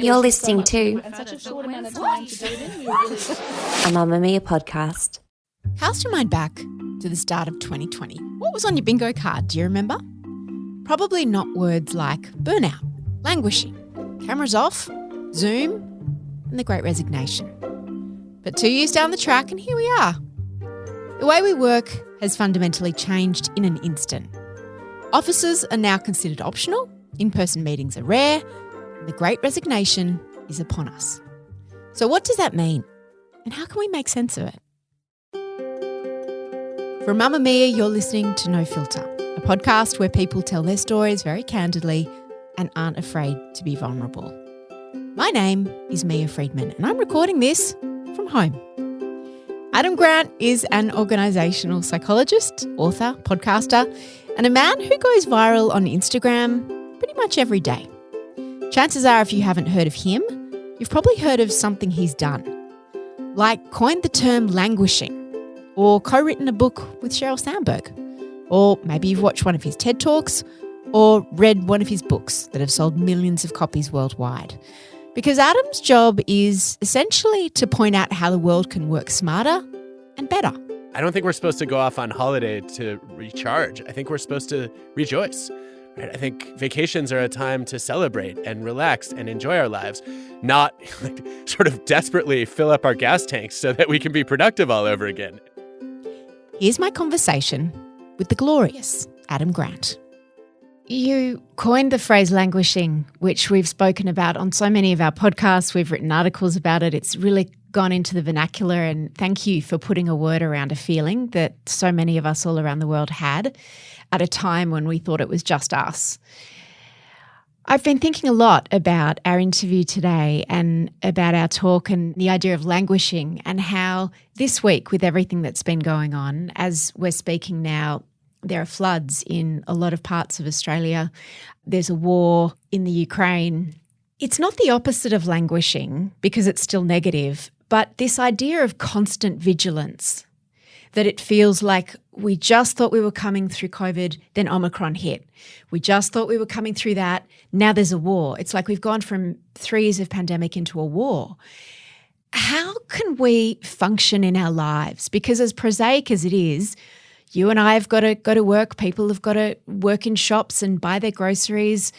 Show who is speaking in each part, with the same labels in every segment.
Speaker 1: You're listening to
Speaker 2: and such a short amount of time to do it in. We were really
Speaker 1: a Mamamia podcast.
Speaker 3: Cast your mind back to the start of 2020. What was on your bingo card? Do you remember? Probably not words like burnout, languishing, cameras off, Zoom, and the Great Resignation. But 2 years down the track, and here we are. The way we work has fundamentally changed in an instant. Offices are now considered optional, in-person meetings are rare, and the Great Resignation is upon us. So what does that mean? And how can we make sense of it? From Mamamia, you're listening to No Filter, a podcast where people tell their stories very candidly and aren't afraid to be vulnerable. My name is Mia Friedman, and I'm recording this from home. Adam Grant is an organisational psychologist, author, podcaster, and a man who goes viral on Instagram pretty much every day. Chances are, if you haven't heard of him, you've probably heard of something he's done, like coined the term languishing, or co-written a book with Sheryl Sandberg, or maybe you've watched one of his TED Talks, or read one of his books that have sold millions of copies worldwide. Because Adam's job is essentially to point out how the world can work smarter and better.
Speaker 4: I don't think we're supposed to go off on holiday to recharge. I think we're supposed to rejoice. Right? I think vacations are a time to celebrate and relax and enjoy our lives, not sort of desperately fill up our gas tanks so that we can be productive all over again.
Speaker 3: Here's my conversation with the glorious Adam Grant. You coined the phrase languishing, which we've spoken about on so many of our podcasts. We've written articles about it. It's really gone into the vernacular, and thank you for putting a word around a feeling that so many of us all around the world had at a time when we thought it was just us. I've been thinking a lot about our interview today and about our talk and the idea of languishing, and how this week, with everything that's been going on, as we're speaking now, there are floods in a lot of parts of Australia. There's a war in the Ukraine. It's not the opposite of languishing because it's still negative, but this idea of constant vigilance, that it feels like we just thought we were coming through COVID, then Omicron hit. We just thought we were coming through that, now there's a war. It's like we've gone from 3 years of pandemic into a war. How can we function in our lives? Because as prosaic as it is, you and I have got to go to work, people have got to work in shops and buy their groceries.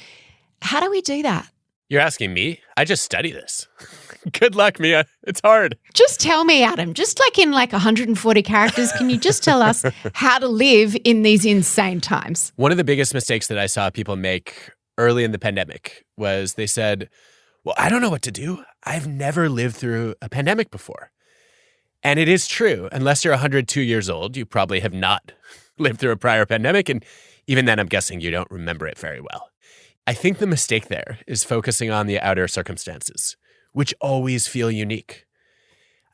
Speaker 3: How do we do that?
Speaker 4: You're asking me? I just study this. Good luck, Mia. It's hard.
Speaker 3: Just tell me, Adam, just like in 140 characters, can you just tell us how to live in these insane times?
Speaker 4: One of the biggest mistakes that I saw people make early in the pandemic was they said, well, I don't know what to do. I've never lived through a pandemic before. And it is true. Unless you're 102 years old, you probably have not lived through a prior pandemic. And even then, I'm guessing you don't remember it very well. I think the mistake there is focusing on the outer circumstances, which always feel unique.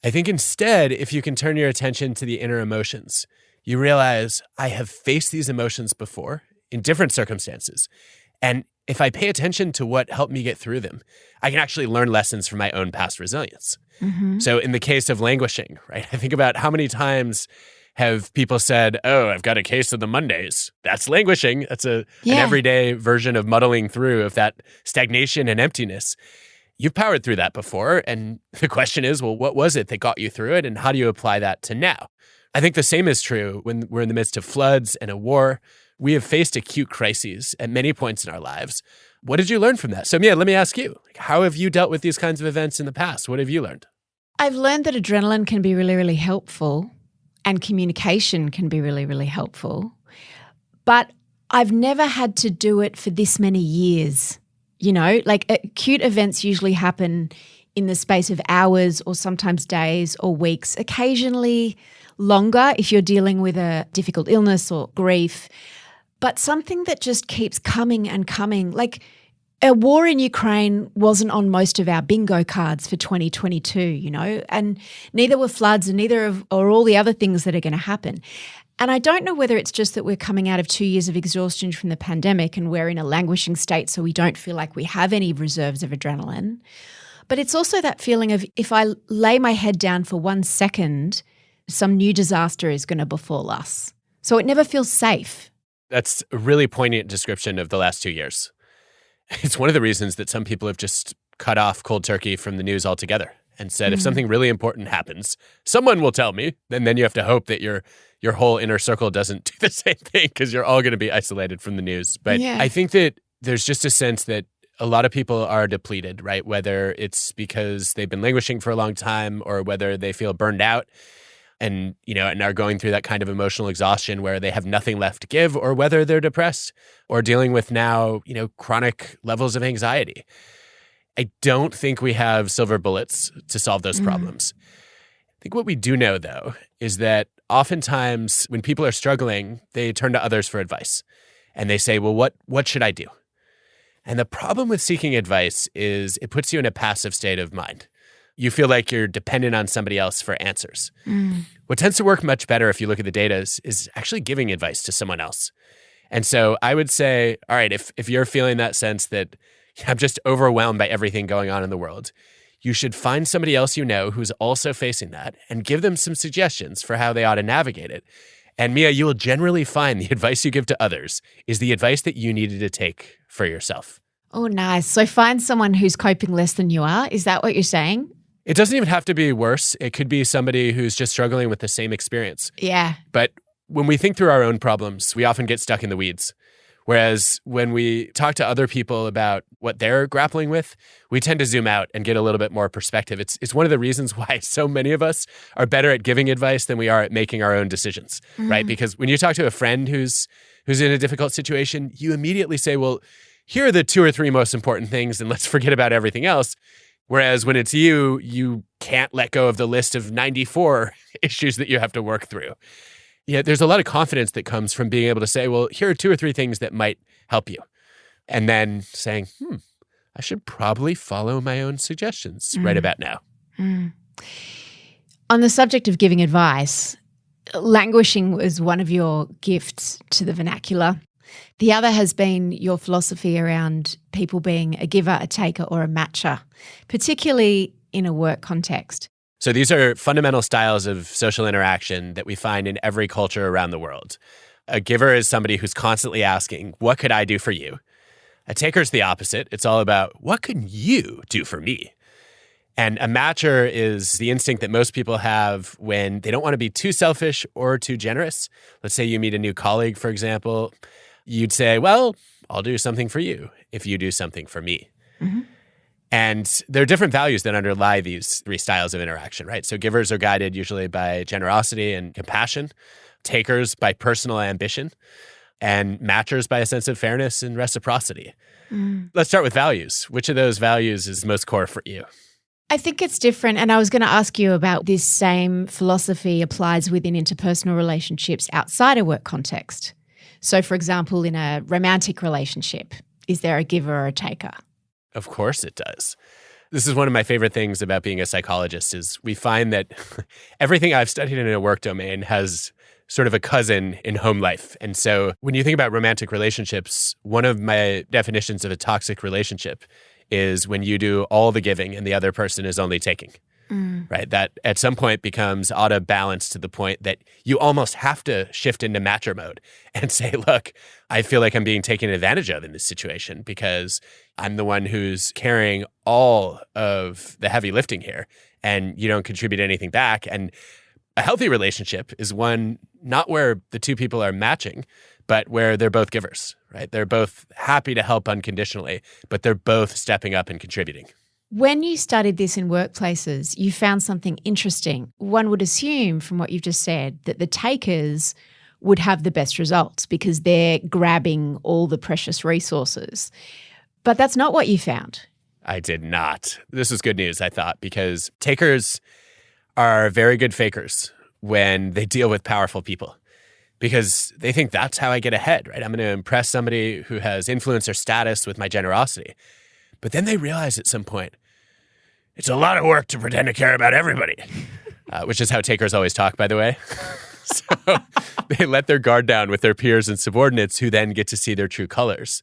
Speaker 4: I think instead, if you can turn your attention to the inner emotions, you realize I have faced these emotions before in different circumstances. And if I pay attention to what helped me get through them, I can actually learn lessons from my own past resilience. Mm-hmm. So in the case of languishing, right, I think about how many times have people said, oh, I've got a case of the Mondays. That's languishing. That's an everyday version of muddling through of that stagnation and emptiness. You've powered through that before. And the question is, well, what was it that got you through it? And how do you apply that to now? I think the same is true when we're in the midst of floods and a war. We have faced acute crises at many points in our lives. What did you learn from that? So, Mia, let me ask you, how have you dealt with these kinds of events in the past? What have you learned?
Speaker 3: I've learned that adrenaline can be really, really helpful and communication can be really, really helpful. But I've never had to do it for this many years. Acute events usually happen in the space of hours or sometimes days or weeks, occasionally longer if you're dealing with a difficult illness or grief. But something that just keeps coming and coming, like a war in Ukraine wasn't on most of our bingo cards for 2022, and neither were floods and neither are all the other things that are going to happen. And I don't know whether it's just that we're coming out of 2 years of exhaustion from the pandemic and we're in a languishing state so we don't feel like we have any reserves of adrenaline. But it's also that feeling of if I lay my head down for 1 second, some new disaster is going to befall us. So it never feels safe.
Speaker 4: That's a really poignant description of the last 2 years. It's one of the reasons that some people have just cut off cold turkey from the news altogether and said, if something really important happens, someone will tell me. And then you have to hope that your whole inner circle doesn't do the same thing because you're all going to be isolated from the news. But I think that there's just a sense that a lot of people are depleted, right? Whether it's because they've been languishing for a long time or whether they feel burned out and are going through that kind of emotional exhaustion where they have nothing left to give, or whether they're depressed or dealing with now, chronic levels of anxiety. I don't think we have silver bullets to solve those problems. I think what we do know, though, is that oftentimes when people are struggling, they turn to others for advice. And they say, well, what should I do? And the problem with seeking advice is it puts you in a passive state of mind. You feel like you're dependent on somebody else for answers. What tends to work much better if you look at the data is actually giving advice to someone else. And so I would say, all right, if you're feeling that sense that I'm just overwhelmed by everything going on in the world, you should find somebody else who's also facing that and give them some suggestions for how they ought to navigate it. And Mia, you will generally find the advice you give to others is the advice that you needed to take for yourself.
Speaker 3: Oh, nice. So find someone who's coping less than you are. Is that what you're saying?
Speaker 4: It doesn't even have to be worse. It could be somebody who's just struggling with the same experience.
Speaker 3: Yeah.
Speaker 4: But when we think through our own problems, we often get stuck in the weeds. Whereas when we talk to other people about what they're grappling with, we tend to zoom out and get a little bit more perspective. It's one of the reasons why so many of us are better at giving advice than we are at making our own decisions, right? Because when you talk to a friend who's in a difficult situation, you immediately say, well, here are the 2 or 3 most important things, and let's forget about everything else. Whereas when it's you can't let go of the list of 94 issues that you have to work through. Yeah, there's a lot of confidence that comes from being able to say, well, here are 2 or 3 things that might help you. And then saying, I should probably follow my own suggestions right about now.
Speaker 3: On the subject of giving advice, languishing was one of your gifts to the vernacular. The other has been your philosophy around people being a giver, a taker, or a matcher, particularly in a work context.
Speaker 4: So these are fundamental styles of social interaction that we find in every culture around the world. A giver is somebody who's constantly asking, what could I do for you? A taker is the opposite. It's all about, what can you do for me? And a matcher is the instinct that most people have when they don't want to be too selfish or too generous. Let's say you meet a new colleague, for example. You'd say, well, I'll do something for you if you do something for me. And there are different values that underlie these 3 styles of interaction, right? So givers are guided usually by generosity and compassion, takers by personal ambition, and matchers by a sense of fairness and reciprocity. Let's start with values. Which of those values is most core for you?
Speaker 3: I think it's different. And I was going to ask you about this same philosophy applies within interpersonal relationships outside a work context. So, for example, in a romantic relationship, is there a giver or a taker?
Speaker 4: Of course it does. This is one of my favorite things about being a psychologist is we find that everything I've studied in a work domain has sort of a cousin in home life. And so when you think about romantic relationships, one of my definitions of a toxic relationship is when you do all the giving and the other person is only taking. Right? That at some point becomes out of balance to the point that you almost have to shift into matcher mode and say, look, I feel like I'm being taken advantage of in this situation because I'm the one who's carrying all of the heavy lifting here and you don't contribute anything back. And a healthy relationship is one not where the 2 people are matching, but where they're both givers, right? They're both happy to help unconditionally, but they're both stepping up and contributing.
Speaker 3: When you studied this in workplaces, you found something interesting. One would assume from what you've just said that the takers would have the best results because they're grabbing all the precious resources. But that's not what you found.
Speaker 4: I did not. This is good news, I thought, because takers are very good fakers when they deal with powerful people because they think that's how I get ahead, right? I'm going to impress somebody who has influence or status with my generosity. But then they realize at some point, it's a lot of work to pretend to care about everybody, which is how takers always talk, by the way. So they let their guard down with their peers and subordinates who then get to see their true colors.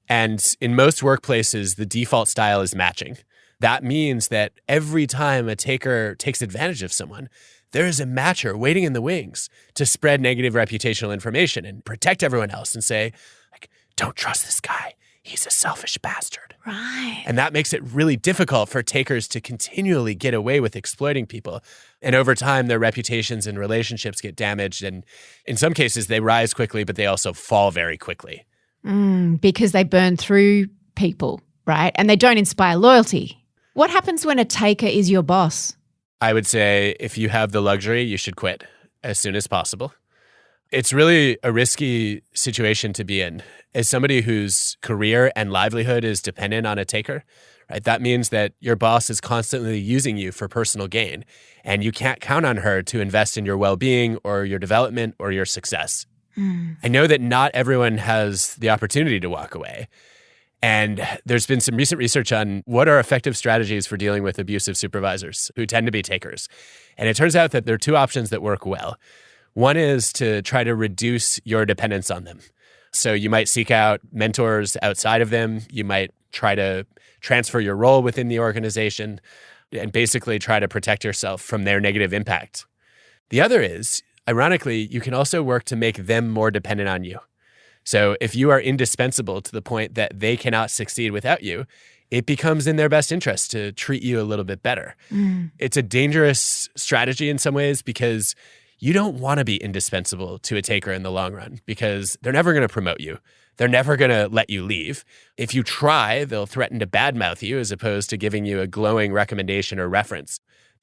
Speaker 4: And in most workplaces, the default style is matching. That means that every time a taker takes advantage of someone, there is a matcher waiting in the wings to spread negative reputational information and protect everyone else and say, like, don't trust this guy. he's a selfish bastard.
Speaker 3: Right.
Speaker 4: And that makes it really difficult for takers to continually get away with exploiting people. And over time, their reputations and relationships get damaged. And in some cases, they rise quickly, but they also fall very quickly.
Speaker 3: Because they burn through people, right? And they don't inspire loyalty. What happens when a taker is your boss?
Speaker 4: I would say if you have the luxury, you should quit as soon as possible. It's really a risky situation to be in. As somebody whose career and livelihood is dependent on a taker, right? That means that your boss is constantly using you for personal gain, and you can't count on her to invest in your well-being or your development or your success. I know that not everyone has the opportunity to walk away. And there's been some recent research on what are effective strategies for dealing with abusive supervisors who tend to be takers. And it turns out that there are two options that work well. One is to try to reduce your dependence on them. So you might seek out mentors outside of them. You might try to transfer your role within the organization and basically try to protect yourself from their negative impact. The other is, ironically, you can also work to make them more dependent on you. So if you are indispensable to the point that they cannot succeed without you, it becomes in their best interest to treat you a little bit better. It's a dangerous strategy in some ways because you don't want to be indispensable to a taker in the long run because they're never going to promote you. They're never going to let you leave. If you try, they'll threaten to badmouth you as opposed to giving you a glowing recommendation or reference.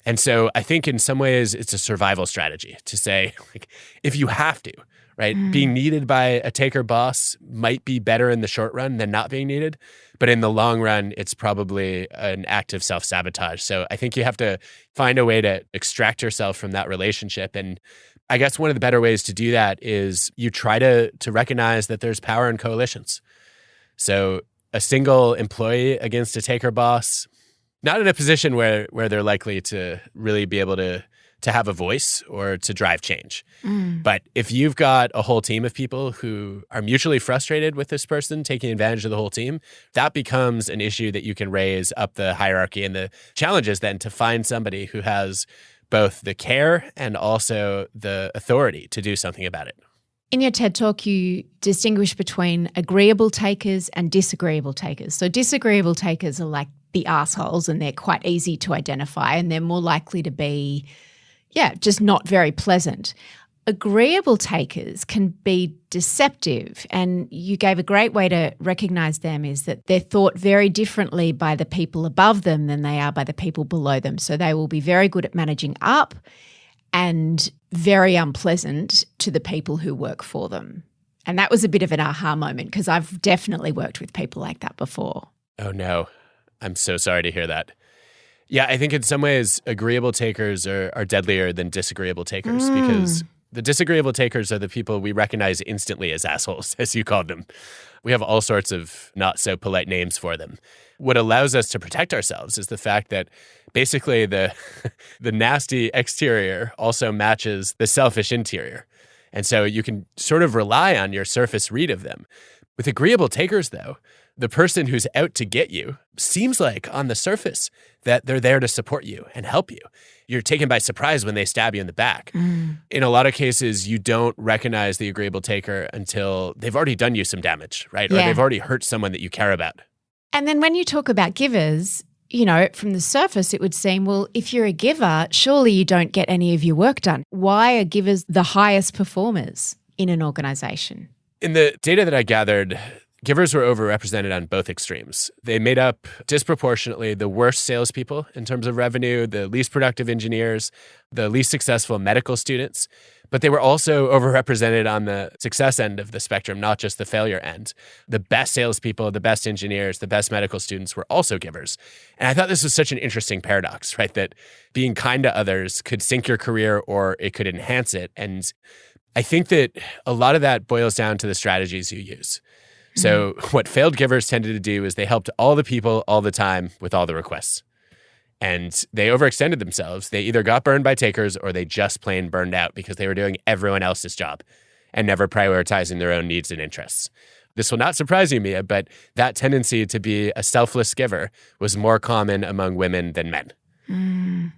Speaker 4: And so I think in some ways it's a survival strategy to say, like, if you have to, right? Being needed by a taker boss might be better in the short run than not being needed. But in the long run, it's probably an act of self-sabotage. So I think you have to find a way to extract yourself from that relationship. And I guess one of the better ways to do that is you try to recognize that there's power in coalitions. So a single employee against a taker boss, not in a position where they're likely to really be able to have a voice or to drive change. But if you've got a whole team of people who are mutually frustrated with this person taking advantage of the whole team, that becomes an issue that you can raise up the hierarchy. And the challenge is then to find somebody who has both the care and also the authority to do something about it.
Speaker 3: In your TED Talk, you distinguish between agreeable takers and disagreeable takers. So disagreeable takers are like the assholes and they're quite easy to identify and they're more likely to be, just not very pleasant. Agreeable takers can be deceptive, and you gave a great way to recognize them is that they're thought very differently by the people above them than they are by the people below them. So they will be very good at managing up and very unpleasant to the people who work for them. And that was a bit of an aha moment because I've definitely worked with people like that before.
Speaker 4: Oh, no. I'm so sorry to hear that. Yeah, I think in some ways, agreeable takers are deadlier than disagreeable takers because the disagreeable takers are the people we recognize instantly as assholes, as you called them. We have all sorts of not so polite names for them. What allows us to protect ourselves is the fact that basically the nasty exterior also matches the selfish interior. And so you can sort of rely on your surface read of them. With agreeable takers, though, the person who's out to get you seems like on the surface that they're there to support you and help you. You're taken by surprise when they stab you in the back. In a lot of cases, you don't recognize the agreeable taker until they've already done you some damage, right?
Speaker 3: Yeah.
Speaker 4: Or they've already hurt someone that you care about.
Speaker 3: And then when you talk about givers, from the surface, it would seem, well, if you're a giver, surely you don't get any of your work done. Why are givers the highest performers in an organization?
Speaker 4: In the data that I gathered, givers were overrepresented on both extremes. They made up disproportionately the worst salespeople in terms of revenue, the least productive engineers, the least successful medical students, but they were also overrepresented on the success end of the spectrum, not just the failure end. The best salespeople, the best engineers, the best medical students were also givers. And I thought this was such an interesting paradox, right? That being kind to others could sink your career or it could enhance it. And I think that a lot of that boils down to the strategies you use. So what failed givers tended to do is they helped all the people all the time with all the requests. And they overextended themselves. They either got burned by takers or they just plain burned out because they were doing everyone else's job and never prioritizing their own needs and interests. This will not surprise you, Mia, but that tendency to be a selfless giver was more common among women than men.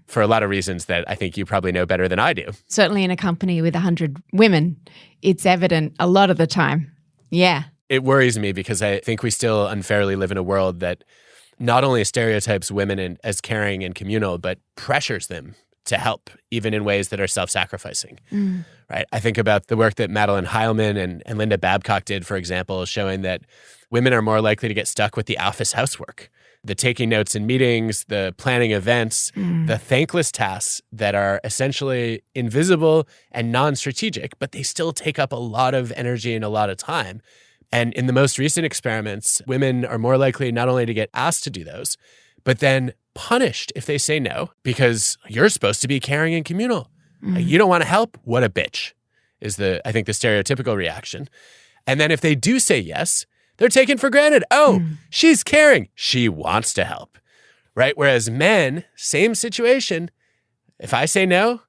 Speaker 4: For a lot of reasons that I think you probably know better than I do.
Speaker 3: Certainly in a company with 100 women, it's evident a lot of the time. Yeah.
Speaker 4: It worries me because I think we still unfairly live in a world that not only stereotypes women as caring and communal, but pressures them to help, even in ways that are self-sacrificing, right? I think about the work that Madeline Heilman and Linda Babcock did, for example, showing that women are more likely to get stuck with the office housework, the taking notes in meetings, the planning events, the thankless tasks that are essentially invisible and non-strategic, but they still take up a lot of energy and a lot of time. And in the most recent experiments, women are more likely not only to get asked to do those, but then punished if they say no, because you're supposed to be caring and communal. You don't want to help? What a bitch is I think the stereotypical reaction. And then if they do say yes, they're taken for granted. Oh, she's caring. She wants to help, right? Whereas men, same situation. If I say no,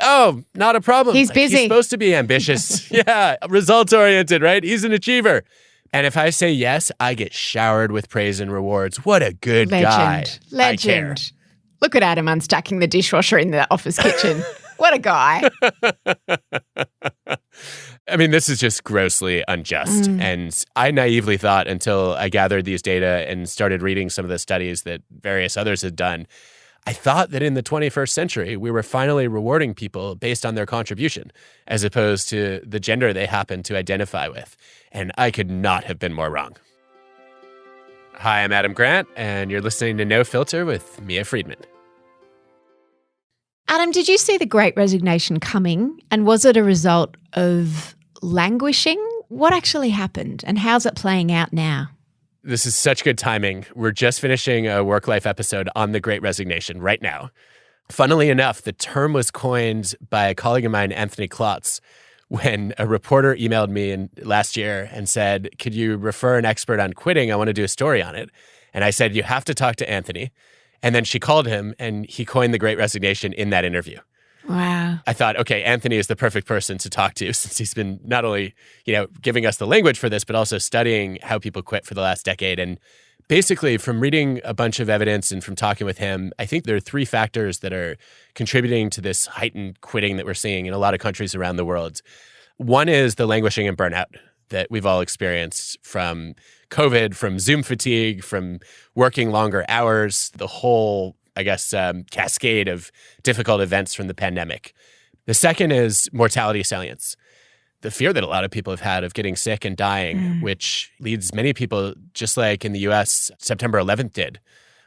Speaker 4: oh, not a problem.
Speaker 3: He's busy.
Speaker 4: He's supposed to be ambitious. Yeah, results-oriented, right? He's an achiever. And if I say yes, I get showered with praise and rewards. What a good guy.
Speaker 3: Legend.
Speaker 4: I care.
Speaker 3: Look at Adam unstacking the dishwasher in the office kitchen. What a guy.
Speaker 4: I mean, this is just grossly unjust. And I naively thought, until I gathered these data and started reading some of the studies that various others had done, I thought that in the 21st century, we were finally rewarding people based on their contribution, as opposed to the gender they happen to identify with. And I could not have been more wrong. Hi, I'm Adam Grant, and you're listening to No Filter with Mia Friedman.
Speaker 3: Adam, did you see the Great Resignation coming? And was it a result of languishing? What actually happened? And how's it playing out now?
Speaker 4: This is such good timing. We're just finishing a work-life episode on the Great Resignation right now. Funnily enough, the term was coined by a colleague of mine, Anthony Klotz, when a reporter emailed me last year and said, could you refer an expert on quitting? I want to do a story on it. And I said, you have to talk to Anthony. And then she called him and he coined the Great Resignation in that interview.
Speaker 3: Wow.
Speaker 4: I thought, okay, Anthony is the perfect person to talk to, since he's been not only, giving us the language for this, but also studying how people quit for the last decade. And basically, from reading a bunch of evidence and from talking with him, I think there are three factors that are contributing to this heightened quitting that we're seeing in a lot of countries around the world. One is the languishing and burnout that we've all experienced from COVID, from Zoom fatigue, from working longer hours, the whole cascade of difficult events from the pandemic. The second is mortality salience, the fear that a lot of people have had of getting sick and dying, which leads many people, just like in the US, September 11th did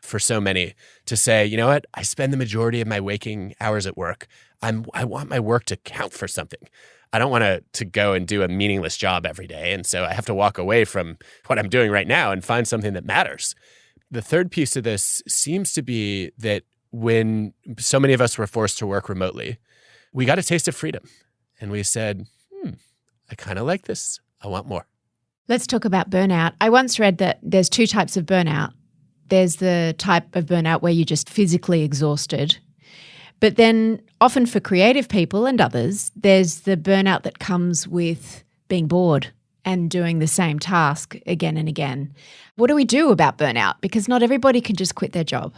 Speaker 4: for so many, to say, you know what, I spend the majority of my waking hours at work. I want my work to count for something. I don't want to go and do a meaningless job every day. And so I have to walk away from what I'm doing right now and find something that matters. The third piece of this seems to be that when so many of us were forced to work remotely, we got a taste of freedom. And we said, I kind of like this. I want more.
Speaker 3: Let's talk about burnout. I once read that there's two types of burnout. There's the type of burnout where you're just physically exhausted. But then often for creative people and others, there's the burnout that comes with being bored and doing the same task again and again. What do we do about burnout? Because not everybody can just quit their job.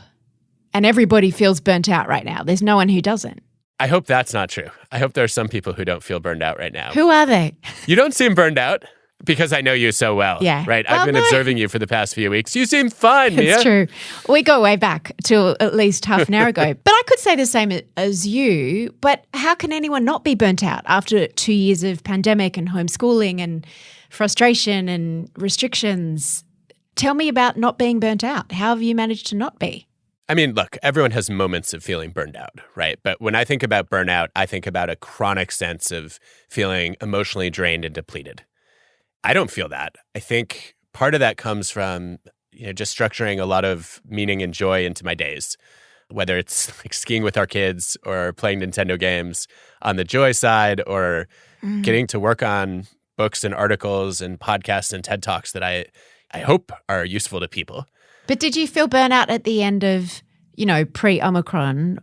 Speaker 3: And everybody feels burnt out right now. There's no one who doesn't.
Speaker 4: I hope that's not true. I hope there are some people who don't feel burned out right now.
Speaker 3: Who are they?
Speaker 4: You don't seem burned out because I know you so well.
Speaker 3: Yeah.
Speaker 4: Right?
Speaker 3: Well,
Speaker 4: I've been observing you for the past few weeks. You seem fine, Mia.
Speaker 3: It's true. We go way back to at least half an hour ago. But I could say the same as you. But how can anyone not be burnt out after 2 years of pandemic and homeschooling and frustration and restrictions? Tell me about not being burnt out. How have you managed to not be?
Speaker 4: I mean, look, everyone has moments of feeling burned out, right? But when I think about burnout, I think about a chronic sense of feeling emotionally drained and depleted. I don't feel that. I think part of that comes from just structuring a lot of meaning and joy into my days, whether it's like skiing with our kids or playing Nintendo games on the joy side, or getting to work on books and articles and podcasts and TED Talks that I hope are useful to people.
Speaker 3: But did you feel burnout at the end of, pre-Omicron?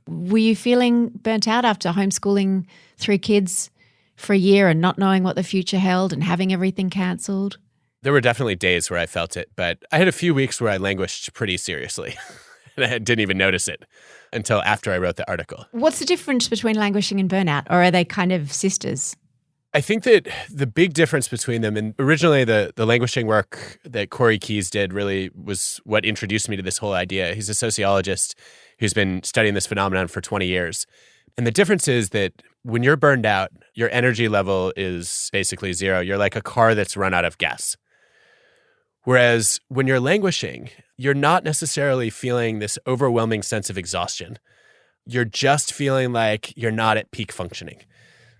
Speaker 3: Were you feeling burnt out after homeschooling 3 kids for a year and not knowing what the future held and having everything cancelled?
Speaker 4: There were definitely days where I felt it, but I had a few weeks where I languished pretty seriously. And I didn't even notice it until after I wrote the article.
Speaker 3: What's the difference between languishing and burnout? Or are they kind of sisters?
Speaker 4: I think that the big difference between them, and originally the languishing work that Corey Keyes did really was what introduced me to this whole idea. He's a sociologist who's been studying this phenomenon for 20 years. And the difference is that when you're burned out, your energy level is basically zero. You're like a car that's run out of gas. Whereas when you're languishing, you're not necessarily feeling this overwhelming sense of exhaustion. You're just feeling like you're not at peak functioning.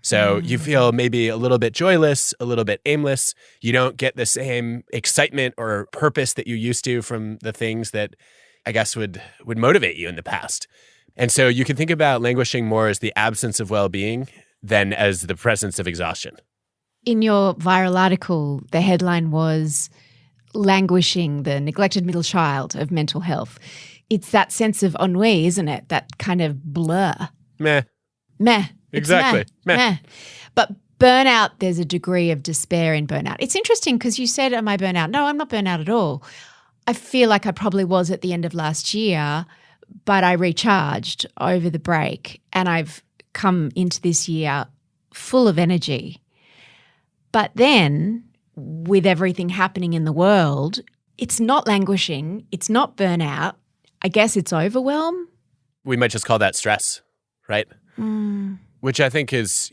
Speaker 4: So you feel maybe a little bit joyless, a little bit aimless. You don't get the same excitement or purpose that you used to from the things that I guess would motivate you in the past. And so you can think about languishing more as the absence of well-being than as the presence of exhaustion.
Speaker 3: In your viral article, the headline was Languishing, the neglected middle child of mental health. It's that sense of ennui, isn't it? That kind of blur.
Speaker 4: Meh. Exactly.
Speaker 3: Meh. But burnout, there's a degree of despair in burnout. It's interesting because you said, am I burnout? No, I'm not burnout at all. I feel like I probably was at the end of last year, but I recharged over the break and I've come into this year full of energy. But then with everything happening in the world, it's not languishing, it's not burnout. I guess it's overwhelm.
Speaker 4: We might just call that stress, right? Which I think is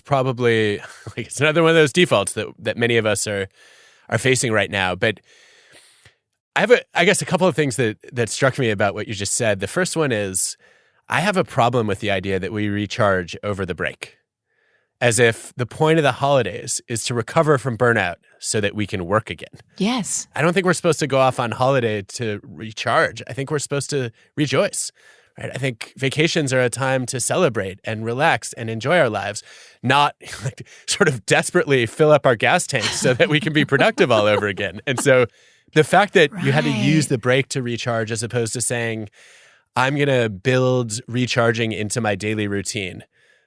Speaker 4: probably like it's another one of those defaults that many of us are facing right now. But I have a couple of things that struck me about what you just said. The first one is I have a problem with the idea that we recharge over the break, as if the point of the holidays is to recover from burnout so that we can work again.
Speaker 3: Yes.
Speaker 4: I don't think we're supposed to go off on holiday to recharge. I think we're supposed to rejoice. Right? I think vacations are a time to celebrate and relax and enjoy our lives, not like sort of desperately fill up our gas tanks so that we can be productive all over again. And so the fact that you had to use the break to recharge as opposed to saying, I'm going to build recharging into my daily routine,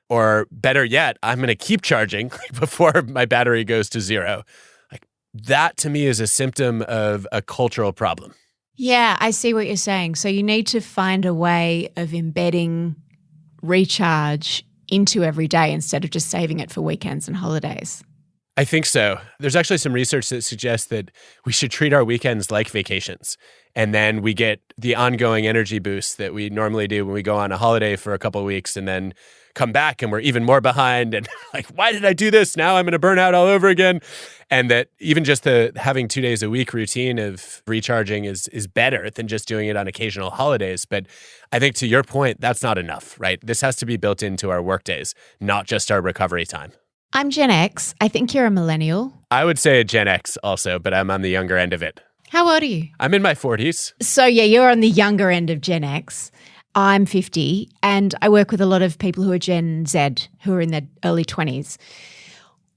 Speaker 4: or better yet, I'm going to keep charging before my battery goes to zero. Like that to me is a symptom of a cultural problem.
Speaker 3: Yeah, I see what you're saying. So you need to find a way of embedding recharge into every day instead of just saving it for weekends and holidays.
Speaker 4: I think so. There's actually some research that suggests that we should treat our weekends like vacations. And then we get the ongoing energy boost that we normally do when we go on a holiday for a couple of weeks and then come back and we're even more behind and like, why did I do this? Now I'm going to burn out all over again. And that even just the having 2 days a week routine of recharging is better than just doing it on occasional holidays. But I think to your point, that's not enough, right? This has to be built into our work days, not just our recovery time.
Speaker 3: I'm Gen X. I think you're a millennial.
Speaker 4: I would say Gen X also, but I'm on the younger end of it.
Speaker 3: How old are you?
Speaker 4: I'm in my 40s.
Speaker 3: So yeah, you're on the younger end of Gen X. I'm 50 and I work with a lot of people who are Gen Z, who are in their early 20s.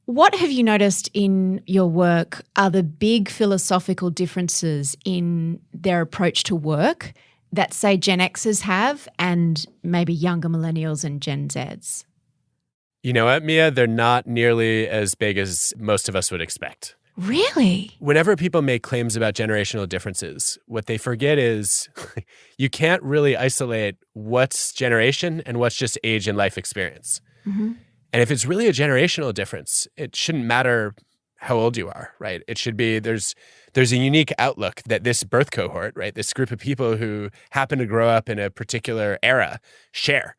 Speaker 3: What have you noticed in your work are the big philosophical differences in their approach to work that, say, Gen Xers have and maybe younger millennials and Gen Zs?
Speaker 4: You know what, Mia? They're not nearly as big as most of us would expect.
Speaker 3: Really?
Speaker 4: Whenever people make claims about generational differences, what they forget is you can't really isolate what's generation and what's just age and life experience. Mm-hmm. And if it's really a generational difference, it shouldn't matter how old you are, right? It should be there's a unique outlook that this birth cohort, right, this group of people who happen to grow up in a particular era share.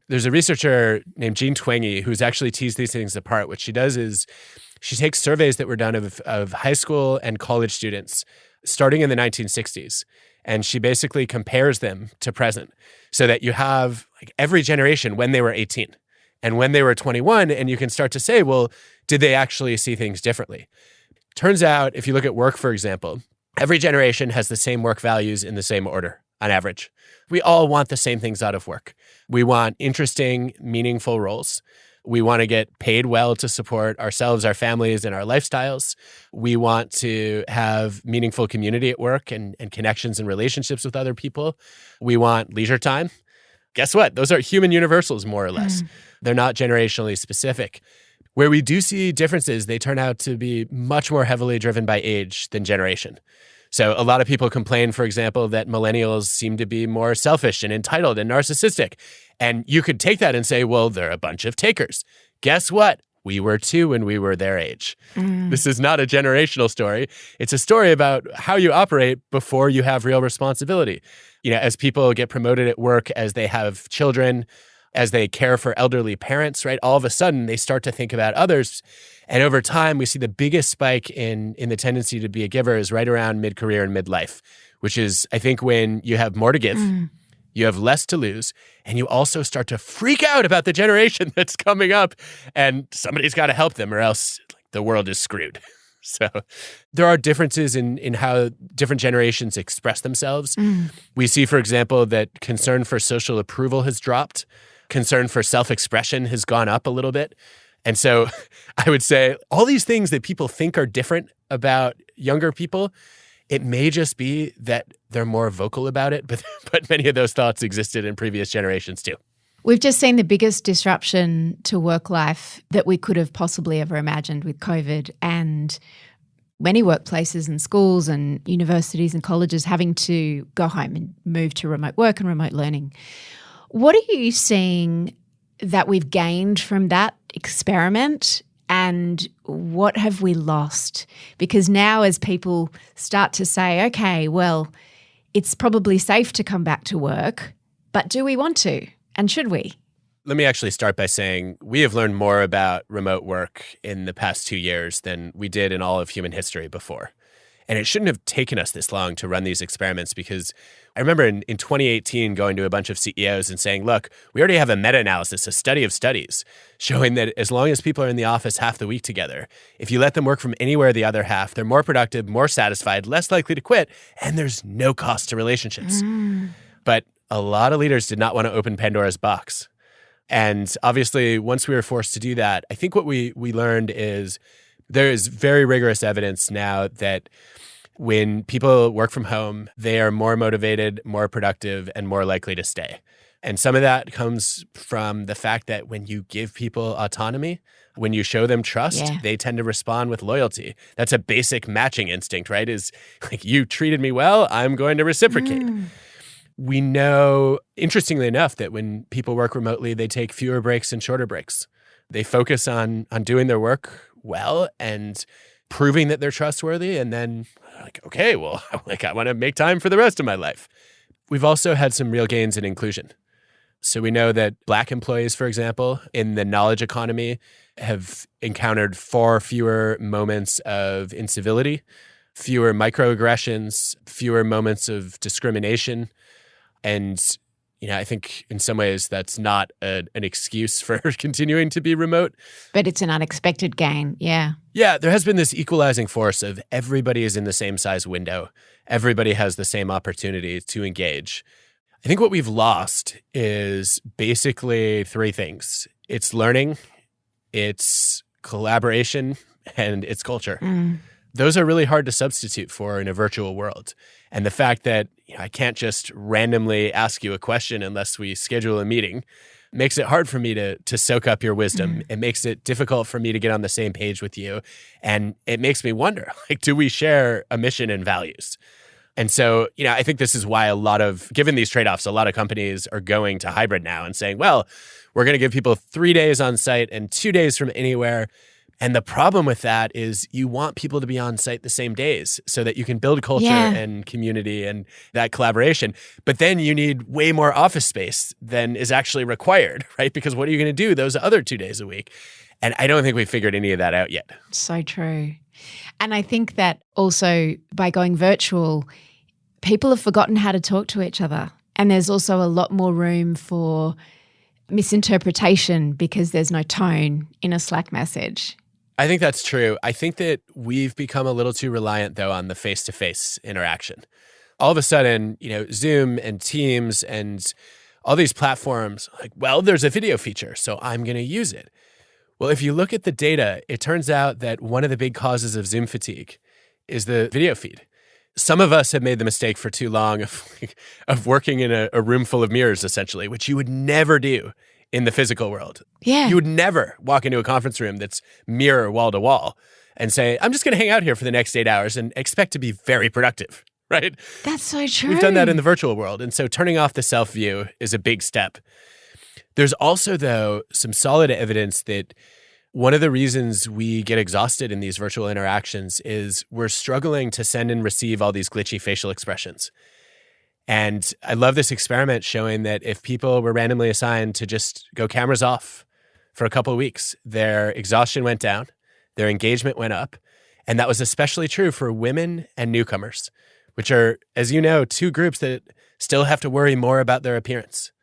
Speaker 4: There's a researcher named Jean Twenge who's actually teased these things apart. What she does is she takes surveys that were done of high school and college students starting in the 1960s, and she basically compares them to present so that you have like every generation when they were 18 and when they were 21, and you can start to say, well, did they actually see things differently? Turns out, if you look at work, for example, every generation has the same work values in the same order on average. We all want the same things out of work. We want interesting, meaningful roles. We want to get paid well to support ourselves, our families, and our lifestyles. We want to have meaningful community at work and connections and relationships with other people. We want leisure time. Guess what? Those are human universals, more or less. They're not generationally specific. Where we do see differences, they turn out to be much more heavily driven by age than generation. So a lot of people complain, for example, that millennials seem to be more selfish and entitled and narcissistic. And you could take that and say, well, they're a bunch of takers. Guess what? We were too when we were their age. This is not a generational story. It's a story about how you operate before you have real responsibility. As people get promoted at work, as they have children, as they care for elderly parents, right? All of a sudden, they start to think about others. And over time, we see the biggest spike in the tendency to be a giver is right around mid-career and midlife, which is, I think, when you have more to give, you have less to lose, and you also start to freak out about the generation that's coming up, and somebody's got to help them or else the world is screwed. So there are differences in how different generations express themselves. We see, for example, that concern for social approval has dropped. Concern for self-expression has gone up a little bit. And so I would say all these things that people think are different about younger people, it may just be that they're more vocal about it, but many of those thoughts existed in previous generations too.
Speaker 3: We've just seen the biggest disruption to work life that we could have possibly ever imagined with COVID, and many workplaces and schools and universities and colleges having to go home and move to remote work and remote learning. What are you seeing that we've gained from that experiment, and what have we lost? Because now as people start to say, okay, well, it's probably safe to come back to work, but do we want to? And should we?
Speaker 4: Let me actually start by saying we have learned more about remote work in the past 2 years than we did in all of human history before. And it shouldn't have taken us this long to run these experiments, because I remember in 2018 going to a bunch of CEOs and saying, look, we already have a meta-analysis, a study of studies, showing that as long as people are in the office half the week together, if you let them work from anywhere the other half, they're more productive, more satisfied, less likely to quit, and there's no cost to relationships. But a lot of leaders did not want to open Pandora's box. And obviously, once we were forced to do that, I think what we learned is there is very rigorous evidence now that when people work from home, they are more motivated, more productive, and more likely to stay. And some of that comes from the fact that when you give people autonomy, when you show them trust, they tend to respond with loyalty. That's a basic matching instinct, right? Is like, you treated me well, I'm going to reciprocate. We know, interestingly enough, that when people work remotely, they take fewer breaks and shorter breaks. They focus on doing their work well and proving that they're trustworthy, and then okay, well, I want to make time for the rest of my life. We've also had some real gains in inclusion. So we know that Black employees, for example, in the knowledge economy have encountered far fewer moments of incivility, fewer microaggressions, fewer moments of discrimination. And I think in some ways that's not an excuse for continuing to be remote.
Speaker 3: But it's an unexpected gain, yeah.
Speaker 4: Yeah, there has been this equalizing force of everybody is in the same size window. Everybody has the same opportunity to engage. I think what we've lost is basically three things. It's learning, it's collaboration, and it's culture. Those are really hard to substitute for in a virtual world. And the fact that I can't just randomly ask you a question unless we schedule a meeting makes it hard for me to soak up your wisdom. It makes it difficult for me to get on the same page with you. And it makes me wonder, do we share a mission and values? And so, I think this is why given these trade-offs, a lot of companies are going to hybrid now and saying, well, we're going to give people 3 days on site and 2 days from anywhere. And the problem with that is you want people to be on site the same days so that you can build culture and community and that collaboration. But then you need way more office space than is actually required, right? Because what are you going to do those other 2 days a week? And I don't think we've figured any of that out yet.
Speaker 3: So true. And I think that also by going virtual, people have forgotten how to talk to each other. And there's also a lot more room for misinterpretation because there's no tone in a Slack message.
Speaker 4: I think that's true. I think that we've become a little too reliant, though, on the face-to-face interaction. All of a sudden, Zoom and Teams and all these platforms, there's a video feature, so I'm going to use it. Well, if you look at the data, it turns out that one of the big causes of Zoom fatigue is the video feed. Some of us have made the mistake for too long of working in a room full of mirrors, essentially, which you would never do in the physical world.
Speaker 3: Yeah.
Speaker 4: You would never walk into a conference room that's mirror wall to wall and say, I'm just going to hang out here for the next 8 hours and expect to be very productive, right?
Speaker 3: That's so true.
Speaker 4: We've done that in the virtual world. And so turning off the self-view is a big step. There's also, though, some solid evidence that one of the reasons we get exhausted in these virtual interactions is we're struggling to send and receive all these glitchy facial expressions. And I love this experiment showing that if people were randomly assigned to just go cameras off for a couple of weeks, their exhaustion went down, their engagement went up. And that was especially true for women and newcomers, which are, as you know, two groups that still have to worry more about their appearance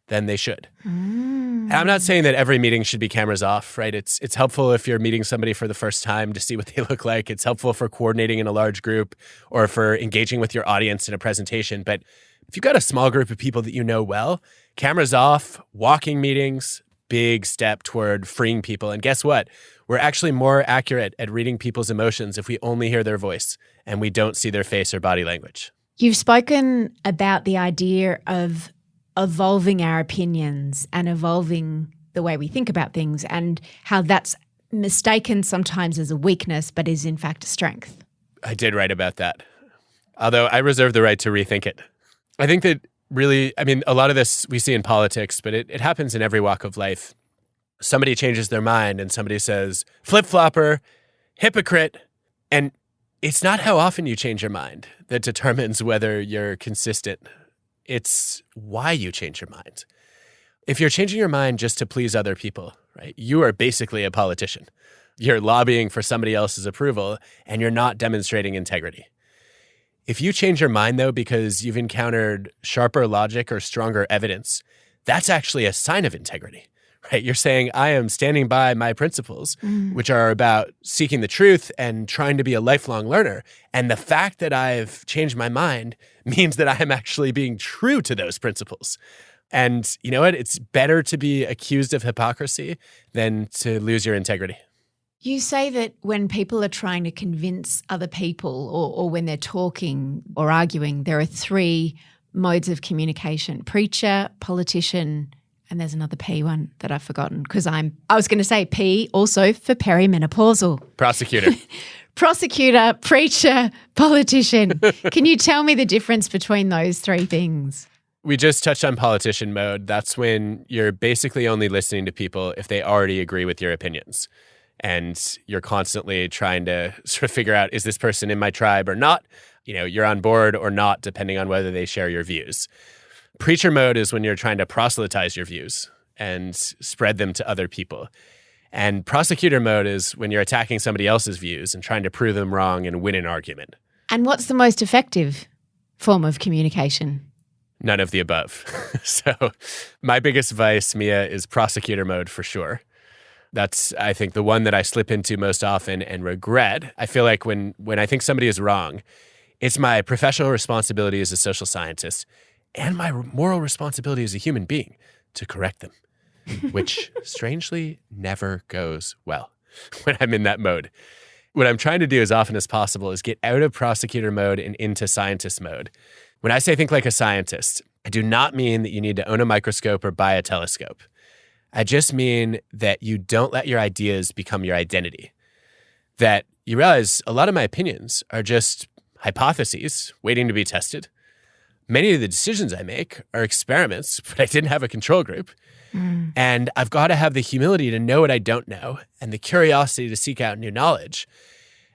Speaker 4: than they should. And I'm not saying that every meeting should be cameras off, right? It's helpful if you're meeting somebody for the first time to see what they look like. It's helpful for coordinating in a large group or for engaging with your audience in a presentation. But if you've got a small group of people that you know well, cameras off, walking meetings, big step toward freeing people. And guess what? We're actually more accurate at reading people's emotions if we only hear their voice and we don't see their face or body language.
Speaker 3: You've spoken about the idea of evolving our opinions and evolving the way we think about things and how that's mistaken sometimes as a weakness but is in fact a strength.
Speaker 4: I did write about that, although I reserve the right to rethink it. I think that really, a lot of this we see in politics, but it happens in every walk of life. Somebody changes their mind and somebody says, flip-flopper, hypocrite. And it's not how often you change your mind that determines whether you're consistent. It's why you change your mind. If you're changing your mind just to please other people, right, you are basically a politician. You're lobbying for somebody else's approval and you're not demonstrating integrity. If you change your mind, though, because you've encountered sharper logic or stronger evidence, that's actually a sign of integrity. Right? You're saying, I am standing by my principles, which are about seeking the truth and trying to be a lifelong learner. And the fact that I've changed my mind means that I am actually being true to those principles. And you know what? It's better to be accused of hypocrisy than to lose your integrity.
Speaker 3: You say that when people are trying to convince other people or when they're talking or arguing, there are three modes of communication: preacher, politician, and there's another P one that I've forgotten because I was going to say P also for perimenopausal.
Speaker 4: Prosecutor.
Speaker 3: Prosecutor, preacher, politician. Can you tell me the difference between those three things?
Speaker 4: We just touched on politician mode. That's when you're basically only listening to people if they already agree with your opinions. And you're constantly trying to sort of figure out, is this person in my tribe or not? You're on board or not, depending on whether they share your views. Preacher mode is when you're trying to proselytize your views and spread them to other people. And prosecutor mode is when you're attacking somebody else's views and trying to prove them wrong and win an argument. And
Speaker 3: what's the most effective form of communication?
Speaker 4: None of the above. So my biggest vice, Mia, is prosecutor mode for sure. That's, I think, the one that I slip into most often and regret. I feel like when I think somebody is wrong, it's my professional responsibility as a social scientist and my moral responsibility as a human being to correct them, which strangely never goes well when I'm in that mode. What I'm trying to do as often as possible is get out of prosecutor mode and into scientist mode. When I say think like a scientist, I do not mean that you need to own a microscope or buy a telescope. I just mean that you don't let your ideas become your identity. That you realize a lot of my opinions are just hypotheses waiting to be tested. Many of the decisions I make are experiments, but I didn't have a control group. And I've got to have the humility to know what I don't know and the curiosity to seek out new knowledge.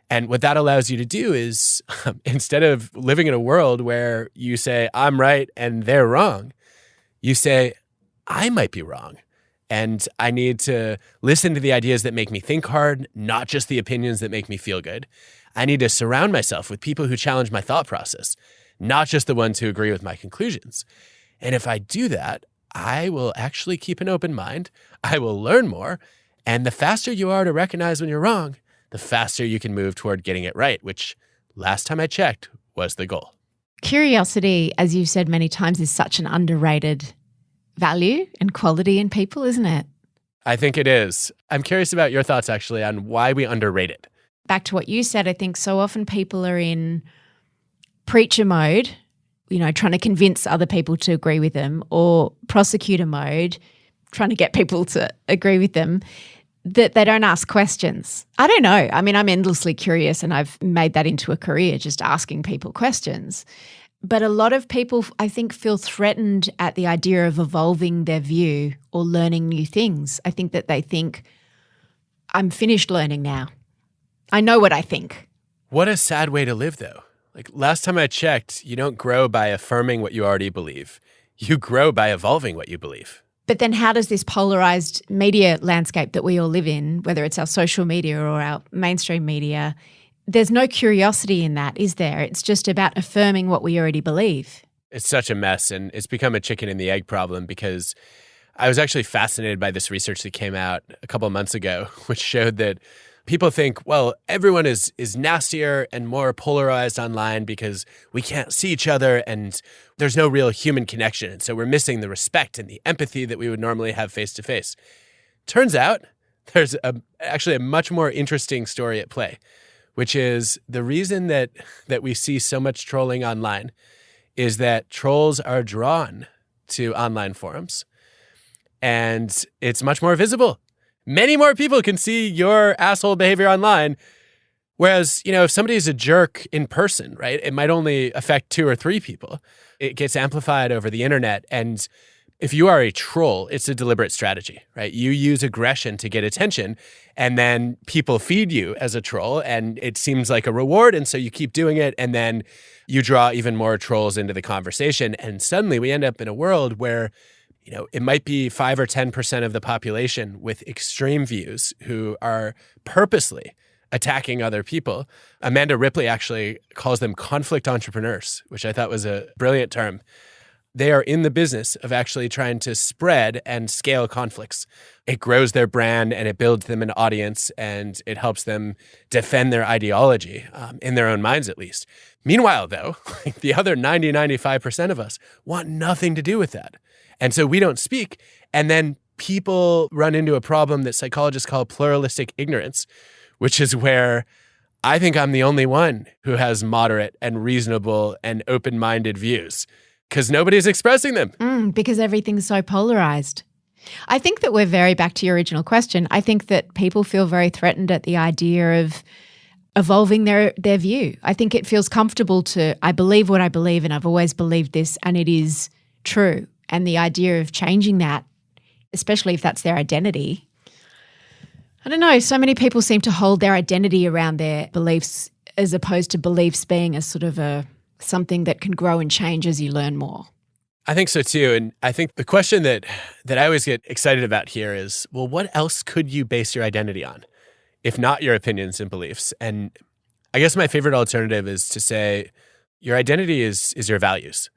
Speaker 4: And what that allows you to do is instead of living in a world where you say, I'm right and they're wrong, you say, I might be wrong. And I need to listen to the ideas that make me think hard, not just the opinions that make me feel good. I need to surround myself with people who challenge my thought process, not just the ones who agree with my conclusions. And if I do that, I will actually keep an open mind. I will learn more. And the faster you are to recognize when you're wrong, the faster you can move toward getting it right, which last time I checked was the goal.
Speaker 3: Curiosity, as you've said many times, is such an underrated value and quality in people, isn't it?
Speaker 4: I think it is. I'm curious about your thoughts actually on why we underrate it.
Speaker 3: Back to what you said, I think so often people are in preacher mode, trying to convince other people to agree with them, or prosecutor mode, trying to get people to agree with them, that they don't ask questions. I don't know. I'm endlessly curious and I've made that into a career, just asking people questions. But a lot of people, I think, feel threatened at the idea of evolving their view or learning new things. I think that they think, I'm finished learning now. I know what I think.
Speaker 4: What a sad way to live, though. Like, last time I checked, you don't grow by affirming what you already believe. You grow by evolving what you believe.
Speaker 3: But then how does this polarized media landscape that we all live in, whether it's our social media or our mainstream media, there's no curiosity in that, is there? It's just about affirming what we already believe.
Speaker 4: It's such a mess, and it's become a chicken and the egg problem, because I was actually fascinated by this research that came out a couple of months ago, which showed that people think, well, everyone is nastier and more polarized online because we can't see each other and there's no real human connection. And so we're missing the respect and the empathy that we would normally have face to face. Turns out there's actually a much more interesting story at play, which is the reason that we see so much trolling online is that trolls are drawn to online forums and it's much more visible. Many more people can see your asshole behavior online. Whereas, if somebody's a jerk in person, right, it might only affect 2 or 3 people. It gets amplified over the internet. And if you are a troll, it's a deliberate strategy, right? You use aggression to get attention, and then people feed you as a troll, and it seems like a reward. And so you keep doing it, and then you draw even more trolls into the conversation. And suddenly we end up in a world where it might be 5 or 10% of the population with extreme views who are purposely attacking other people. Amanda Ripley actually calls them conflict entrepreneurs, which I thought was a brilliant term. They are in the business of actually trying to spread and scale conflicts. It grows their brand and it builds them an audience and it helps them defend their ideology, in their own minds at least. Meanwhile, though, the other 95% of us want nothing to do with that. And so we don't speak. And then people run into a problem that psychologists call pluralistic ignorance, which is where I think I'm the only one who has moderate and reasonable and open-minded views because nobody's expressing them.
Speaker 3: Because everything's so polarized. I think that we're very back to your original question. I think that people feel very threatened at the idea of evolving their view. I think it feels comfortable I believe what I believe and I've always believed this and it is true. And the idea of changing that, especially if that's their identity, I don't know, so many people seem to hold their identity around their beliefs as opposed to beliefs being a sort of something that can grow and change as you learn more.
Speaker 4: I think so too. And I think the question that I always get excited about here is, well, what else could you base your identity on if not your opinions and beliefs? And I guess my favorite alternative is to say your identity is your values.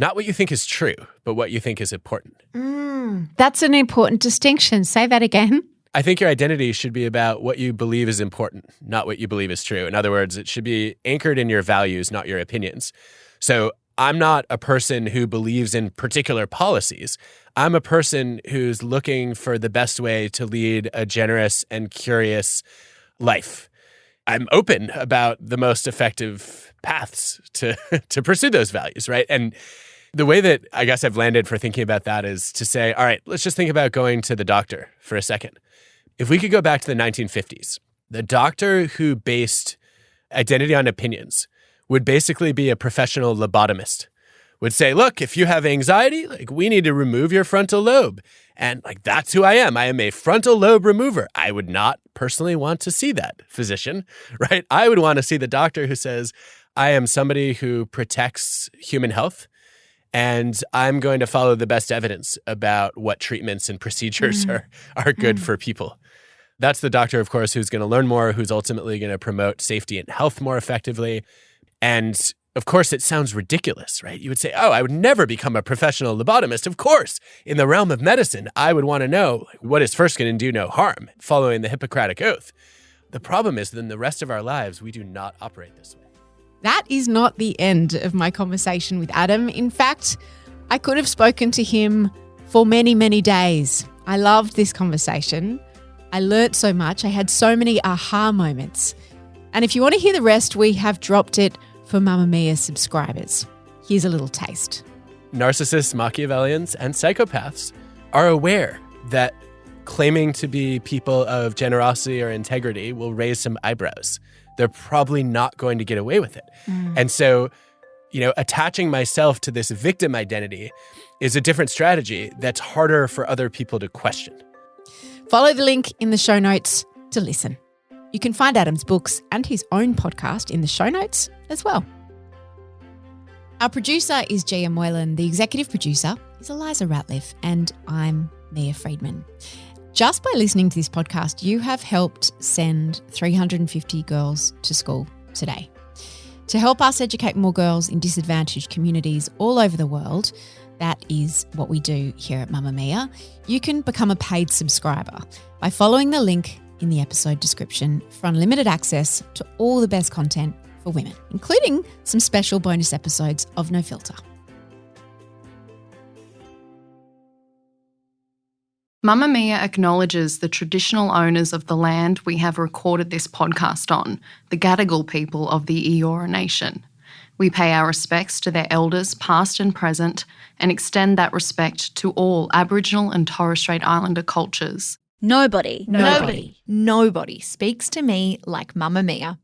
Speaker 4: Not what you think is true, but what you think is important.
Speaker 3: That's an important distinction. Say that again.
Speaker 4: I think your identity should be about what you believe is important, not what you believe is true. In other words, it should be anchored in your values, not your opinions. So I'm not a person who believes in particular policies. I'm a person who's looking for the best way to lead a generous and curious life. I'm open about the most effective paths to pursue those values, right? And the way that I guess I've landed for thinking about that is to say, all right, let's just think about going to the doctor for a second. If we could go back to the 1950s, the doctor who based identity on opinions would basically be a professional lobotomist, would say, look, if you have anxiety, we need to remove your frontal lobe. And that's who I am. I am a frontal lobe remover. I would not personally want to see that physician, right? I would want to see the doctor who says, I am somebody who protects human health. And I'm going to follow the best evidence about what treatments and procedures are good for people. That's the doctor, of course, who's going to learn more, who's ultimately going to promote safety and health more effectively. And of course, it sounds ridiculous, right? You would say, oh, I would never become a professional lobotomist. Of course, in the realm of medicine, I would want to know what is first going to do no harm, following the Hippocratic Oath. The problem is that in the rest of our lives, we do not operate this way.
Speaker 3: That is not the end of my conversation with Adam. In fact, I could have spoken to him for many, many days. I loved this conversation. I learnt so much. I had so many aha moments. And if you want to hear the rest, we have dropped it for Mamamia subscribers. Here's a little taste.
Speaker 4: Narcissists, Machiavellians, and psychopaths are aware that claiming to be people of generosity or integrity will raise some eyebrows. They're probably not going to get away with it. And so, attaching myself to this victim identity is a different strategy that's harder for other people to question.
Speaker 3: Follow the link in the show notes to listen. You can find Adam's books and his own podcast in the show notes as well. Our producer is Gia Moylan. The executive producer is Eliza Ratliff, and I'm Mia Friedman. Just by listening to this podcast, you have helped send 350 girls to school today. To help us educate more girls in disadvantaged communities all over the world, that is what we do here at Mamamia, you can become a paid subscriber by following the link in the episode description for unlimited access to all the best content for women, including some special bonus episodes of No Filter.
Speaker 5: Mamamia acknowledges the traditional owners of the land we have recorded this podcast on, the Gadigal people of the Eora Nation. We pay our respects to their elders, past and present, and extend that respect to all Aboriginal and Torres Strait Islander cultures.
Speaker 2: Nobody
Speaker 6: speaks to me like Mamamia.